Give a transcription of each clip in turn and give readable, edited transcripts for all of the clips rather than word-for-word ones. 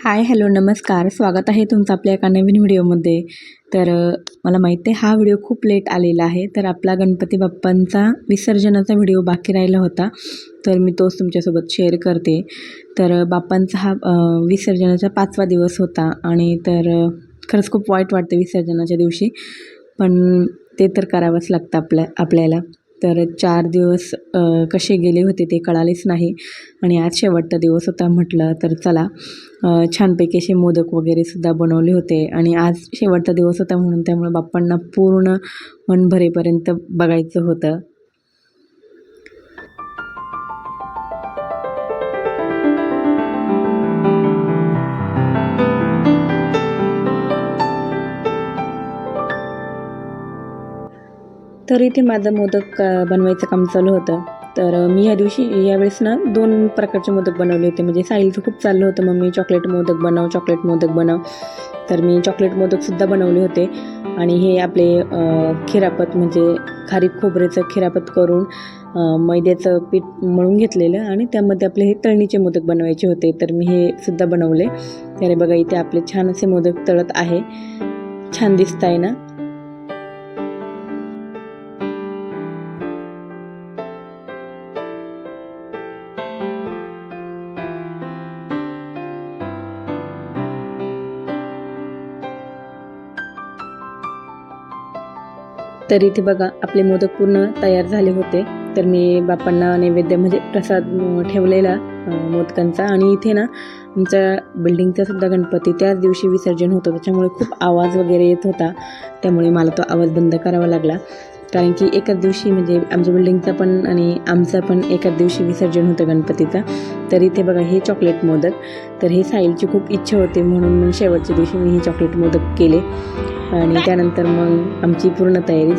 Hi hello नमस्कार, स्वागत आहे तुमचं आपल्या एका नवीन व्हिडिओमध्ये. तर मला माहिती आहे हा व्हिडिओ खूप लेट आलेला आहे. तर आपला गणपती बाप्पांचा विसर्जनाचा व्हिडिओ बाकी राहिला होता, तर मी तोच तुमच्यासोबत शेअर करते. तर बाप्पांचा हा विसर्जनाचा 5वा दिवस होता आणि तर खरंच खूप वाईट वाटतं विसर्जनाच्या दिवशी, पण ते तर करावंच लागतं आपल्याला. तर 4 दिवस कसे गेले होते ते कळालेच नाही आणि आज शेवटचा दिवस होता. म्हटलं तर चला छानपैकी असे मोदक वगैरेसुद्धा बनवले होते आणि आज शेवटचा दिवस होता म्हणून त्यामुळे बाप्पांना पूर्ण मन भरेपर्यंत बघायचं होतं. तर इथे माझं मोदक बनवायचं काम चालू होतं. तर मी यावेळेस ना 2 प्रकारचे मोदक बनवले होते. म्हणजे साहिलचं खूप चाललं होतं, मम्मी चॉकलेट मोदक बनव. तर मी चॉकलेट मोदकसुद्धा बनवले होते आणि हे आपले खिरापत म्हणजे खारीक खोबऱ्याचं खिरापत करून मैद्याचं पीठ मळून घेतलेलं आणि त्यामध्ये आपले हे तळणीचे मोदक बनवायचे होते. तर मी हे सुद्धा बनवले. तर बघा इथे आपले छान असे मोदक तळत आहे. छान दिसत आहे ना. तर इथे बघा आपले मोदक पूर्ण तयार झाले होते. तर मी बाप्पांना नैवेद्य म्हणजे प्रसाद ठेवलेला मोदकांचा. आणि इथे ना आमच्या बिल्डिंगचा सुद्धा गणपती त्याच दिवशी विसर्जन होतं, त्याच्यामुळे खूप आवाज वगैरे येत होता. त्यामुळे मला तो आवाज बंद करावा लागला, कारण की एकाच दिवशी म्हणजे आमच्या बिल्डिंगचा पण आणि आमचा पण एकाच दिवशी विसर्जन होतं गणपतीचा. तर इथे बघा हे चॉकलेट मोदक, तर हे साहिलची खूप इच्छा होती म्हणून शेवटच्या दिवशी मी हे चॉकलेट मोदक केले आणि त्यानंतर मग आमची पूर्ण तयारी.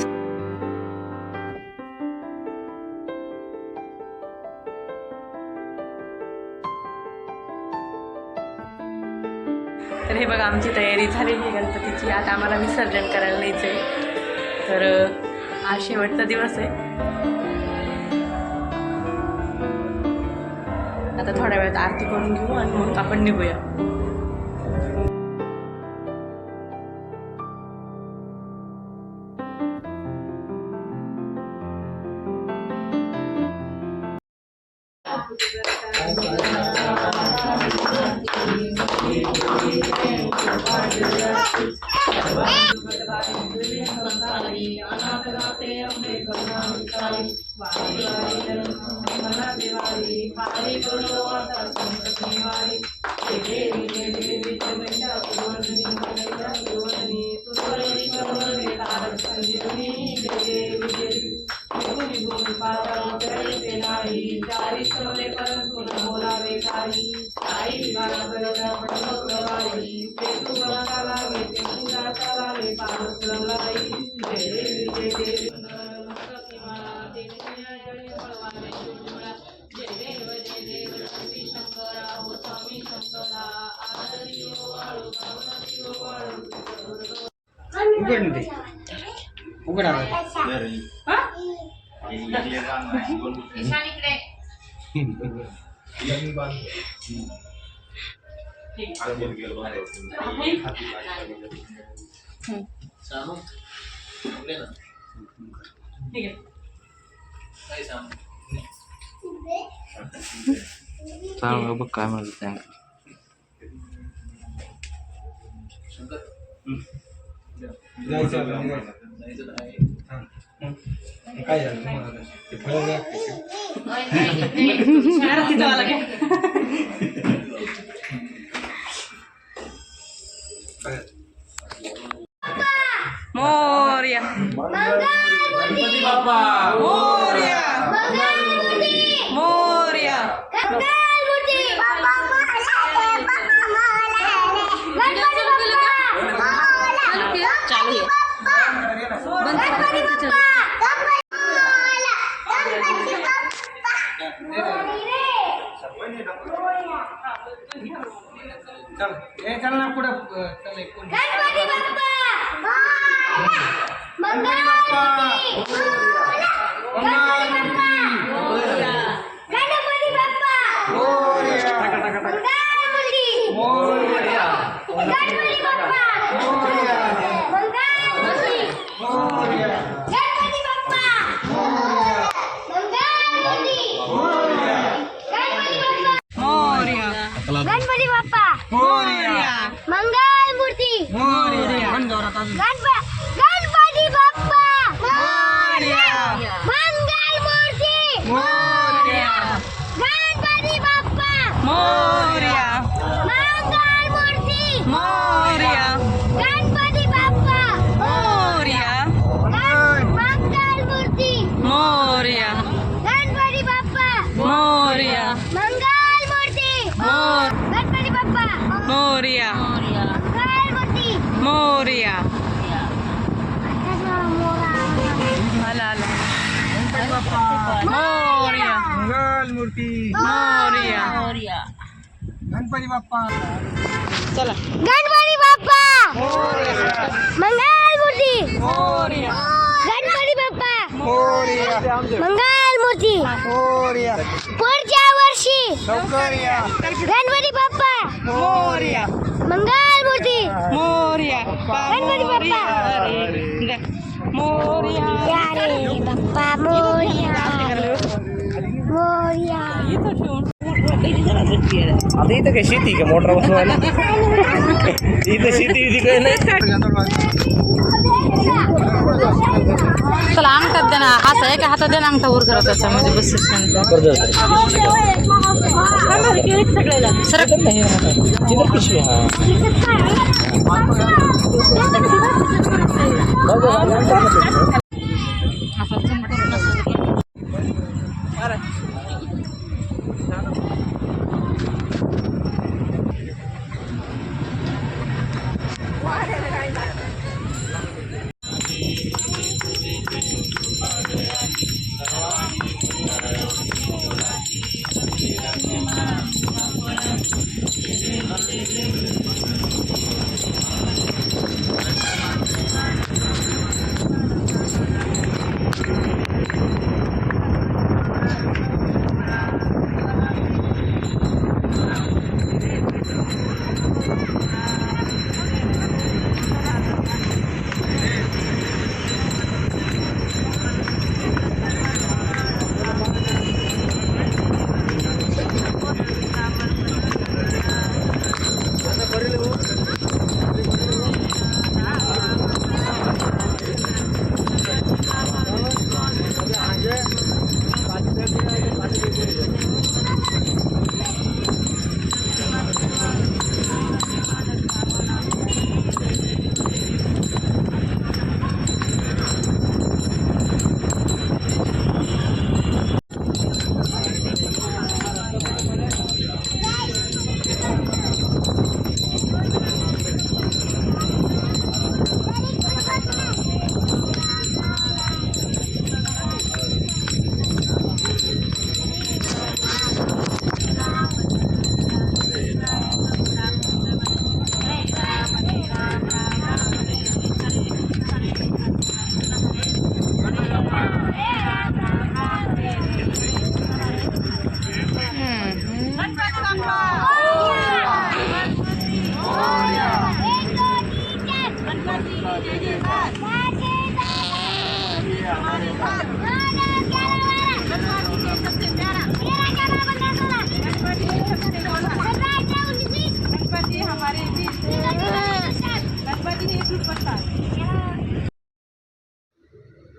तर हे बघा आमची तयारी झालेली आहे गणपतीची. आता आम्हाला विसर्जन करायला न्यायचं आहे. तर आज शेवटचा दिवस आहे. आता थोड्या वेळात आरती करून घेऊ आणि मग आपण निघूया. चांगलं बघ काय म्हणत त्या मोरया गणपती बाप्पा मोरया मोरया. चालू चल ना पुढे गणपती बाप्पा गणपती बाप्पा मोरया. मंगलमूर्ती मोरया. गणपती बाप्पा मंगलमूर्ती मोरया. गणपती बाप्पा मोरया. मंगलमूर्ती मोरया. गणपती बाप्पा मोरया. मंगलमूर्ती मोरया. गणपती बाप्पा मोरया मंगलमूर्ती मोरया गणपती बाप्पा मोरया मंगलमूर्ती मोरया गणपती बाप्पा मोरया मंगलमूर्ती गणपती बाप्पा मोरया मंगलमूर्ती मोरया आला मोरया मंगलमूर्ती. मोरया गणपती बाप्पा. चला गणपती बाप्पा मोरया. मंगलमूर्ती मोरया गणपती बाप्पा मोरया. मंगलमूर्ती मोरया. पुढच्या वर्षी लवकर या. गणपती बाप्पा मोरया मंगलमूर्ती मोरया गणपती बाप्पा मोरया या रे बाप्पा मोरया मोरया आता इथं काय शेती का मोटर बसवायला इथं शेती काय नाही त्याला अंगठात द्या ना असं एका हातात द्या ना अंगठा वर करत त्याच्यामध्ये बस सरक तिथं पिशवी हा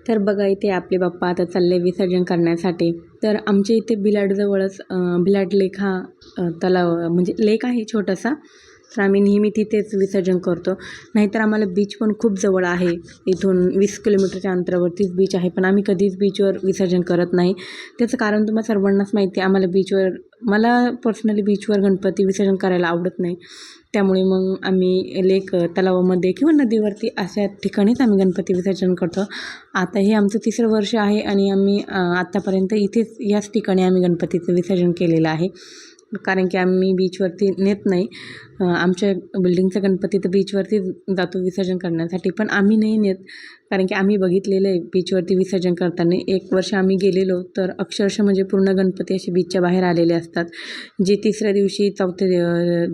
तर बघा इथे आपले बाप्पा आता चालले विसर्जन करण्यासाठी. तर आमच्या इथे बिलाडजवळच बिलाड लेक हा तलाव म्हणजे लेक आहे छोटासा. तर आम्ही नेहमी तिथेच विसर्जन करतो. नाहीतर आम्हाला बीच पण खूप जवळ आहे. इथून 20 किलोमीटरच्या अंतरावरतीच बीच आहे. पण आम्ही कधीच बीचवर विसर्जन करत नाही. त्याचं कारण तुम्हाला सर्वांनाच माहिती आहे. मला पर्सनली बीचवर गणपती विसर्जन करायला आवडत नाही. त्यामुळे मग आम्ही लेक तलावामध्ये किंवा नदीवरती अशा ठिकाणीच आम्ही गणपती विसर्जन करतो. आता हे आमचं 3रं वर्ष आहे आणि आम्ही आत्तापर्यंत इथेच याच ठिकाणी आम्ही गणपतीचं विसर्जन केलेलं आहे. कारण की आम्ही बीचवरती नेत नाही. आमच्या बिल्डिंगचा गणपती तर बीचवरती जातो विसर्जन करण्यासाठी, पण आम्ही नाही नेत कारण की आम्ही बघितलेलं आहे बीचवरती विसर्जन करताना. एक वर्ष आम्ही गेलेलो तर अक्षरशः म्हणजे पूर्ण गणपती असे बीचच्या बाहेर आलेले असतात. जे तिसऱ्या दिवशी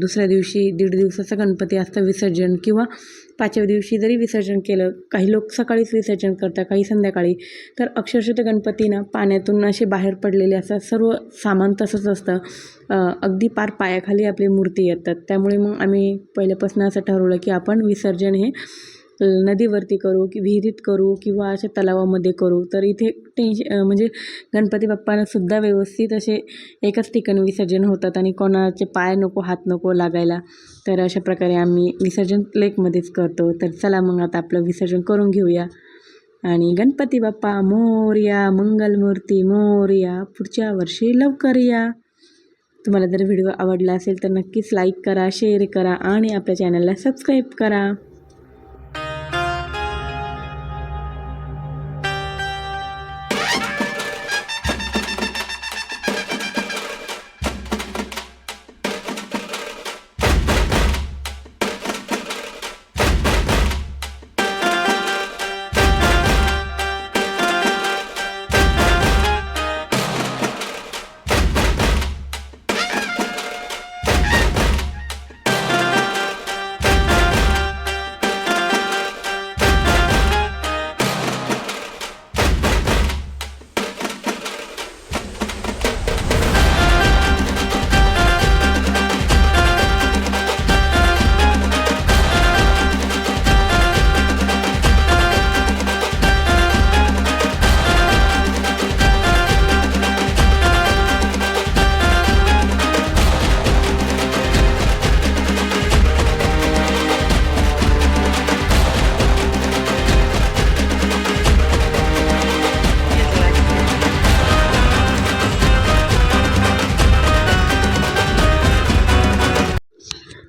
दुसऱ्या दिवशी 1.5 दिवसाचं गणपती असतं विसर्जन, किंवा 5व्या दिवशी जरी विसर्जन केलं, काही लोक सकाळीच विसर्जन करतात, काही संध्याकाळी, तर अक्षरशः ते गणपती ना पाण्यातून असे बाहेर पडलेले असतात. सर्व सामान तसंच असतं, अगदी पार पायाखाली आपली मूर्ती येतात. त्यामुळे मग आम्ही पहिल्यापासून असं ठरवलं की आपण विसर्जन हे नदीवरती करू की विहिरीत करू किंवा अशा तलावामध्ये करू. तर इथे म्हणजे गणपती बाप्पांनासुद्धा व्यवस्थित असे एकाच ठिकाणी विसर्जन होतात आणि कोणाचे पाय नको, हात नको लागायला. तर अशा प्रकारे आम्ही विसर्जन लेकमध्येच करतो. तर चला मग आता आपलं विसर्जन करून घेऊया. आणि गणपती बाप्पा मोरया, मंगलमूर्ती मोरया, पुढच्या वर्षी लवकर या. तुम्हाला जर व्हिडिओ आवडला असेल तर नक्कीच लाईक करा, शेअर करा आणि आपल्या चॅनलला सबस्क्राईब करा.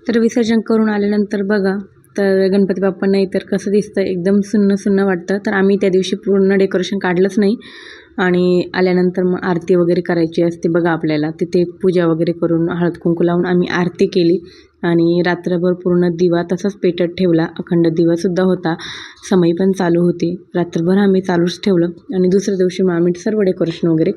तर विसर्जन करून आल्यानंतर बघा तर गणपती बाप्पांना इतर कसं दिसतं, एकदम सुन्न सुन्न वाटतं. तर आम्ही त्या दिवशी पूर्ण डेकोरेशन काढलंच नाही आणि आल्यानंतर मग आरती वगैरे करायची असते बघा आपल्याला. तिथे पूजा वगैरे करून हळद कुंकू लावून आम्ही आरती केली आणि रात्रभर पूर्ण दिवा तसाच पेटत ठेवला. अखंड दिवासुद्धा होता, समई पण चालू होती. रात्रभर आम्ही चालूच ठेवलं आणि दुसऱ्या दिवशी मग आम्ही सर्व डेकोरेशन वगैरे